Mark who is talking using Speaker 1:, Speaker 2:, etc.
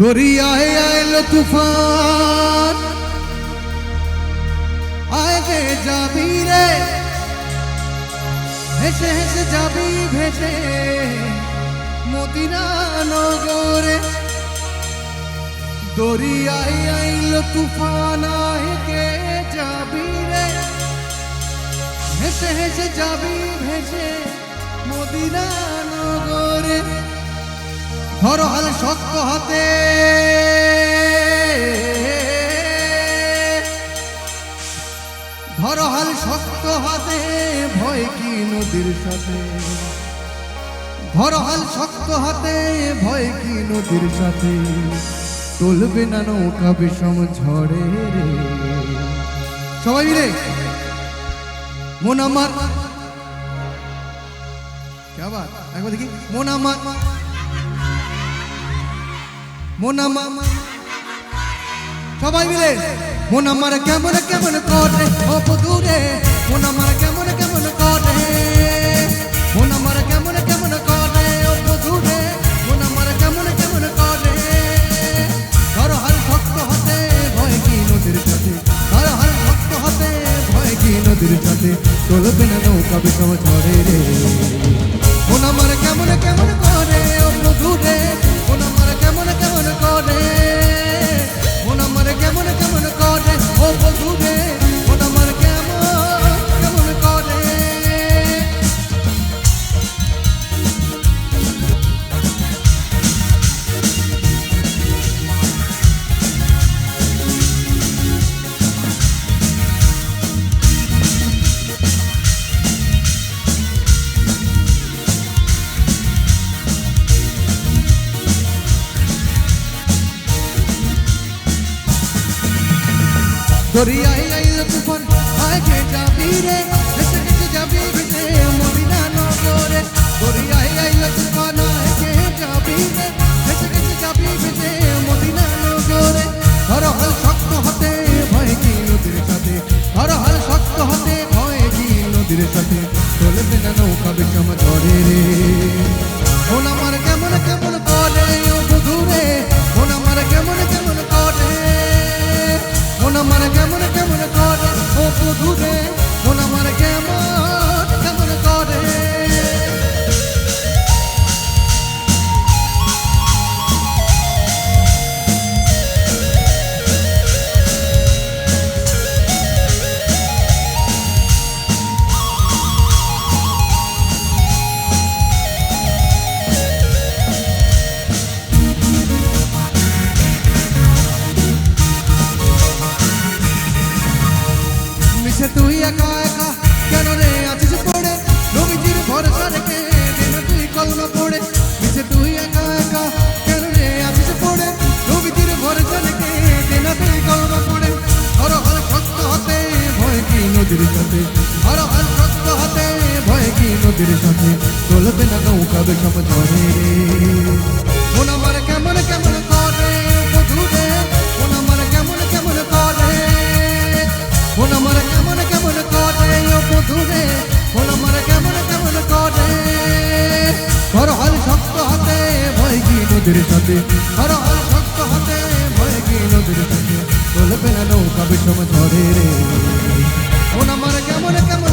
Speaker 1: দরিয়ায় আইলো তুফান, আগে যাবি রে, হেসে হেসে যাবি ভেসে মদিনা নগরে। দরিয়ায় আইলো তুফান, আগে যাবি রে, হেসে হেসে যাবি ভেসে মদিনা নগরে। ধরো হাল শক্ত হাতে, ধরো হাল শক্ত হাতে, ভয় কি নদীর সাথে। ধরো হাল শক্ত হাতে, ভয় কি নদীর সাথে। চলবে না নৌকা বিষম ঝড়ে রে। সবাই মিলে মন আমার, কে বাত, একবার দেখি। মন আমার, মন আমার, সবাই মিলে। মন আমার কেমন কেমন করে ও বধুরে, মন আমার কেমন কেমন করে, মন আমার কেমন কেমন করে ও বধুরে, মন আমার কেমন কেমন করে। ধরো হাল শক্ত হাতে, ভয় কি নদীর সাথে। ধরো হাল শক্ত হাতে, ভয় কি নদীর সাথে। চলবে না নৌকা বিষম ঝড়ে রে। মন আমার কেমন কেমন করে ও বধুরে, মন আমার কেমন কেমন করে, মন আমার কেমন কেমন করে ও বধুরে, মন আমার কেমন কেমন করে। দরিয়ায় আইলো তুফান, আগে যাবি রে, হেসে হেসে যাবি ভেসে মদিনা নগরে। দরিয়ায় আইলো তুফান, আগে যাবি রে, হেসে হেসে যাবি ভেসে মদিনা নগরে। ধরো হাল শক্ত হাতে, ভয় কি নদীর সাথে। ধরো হাল শক্ত হাতে, ভয় কি নদীর সাথে। চলবে না নৌকা বিষম ঝড়ে রে। মন আমার কেমন কেমন করে ও বধুরে, মন আমার কেমন কেমন করে, মন আমার কেমন কেমন করে ও বধুরে, মন আমার কেমন কেমন করে। তুই একা একা কেন রে আছিস পড়ে, নবীজির ভরসা রেখে দিন তুই কলমা পড়ে। মিছে তুই একা একা কেন রে আছিস পড়ে, নবীজির ভরসা রেখে দিন তুই কলমা পড়ে। ধরো হাল শক্ত হাতে, ভয় কি নদীর সাথে। ধরো হাল শক্ত হাতে, ভয় কি নদীর সাথে। চলবে না নৌকা বিষম ঝড়ে রে। মন আমার কেমন কেমন করে বধুরে, মন আমার কেমন কেমন করে, মন আমার কেমন কেমন করে ও বধুরে, মন আমার কেমন কেমন করে। ধরো হাল শক্ত হাতে, ভয় কি নদীর সাথে। ধরো হাল শক্ত হাতে, ভয় কি নদীর সাথে। চলবে না নৌকা বিষম ঝড়ে রে। মন আমার কেমন কেমন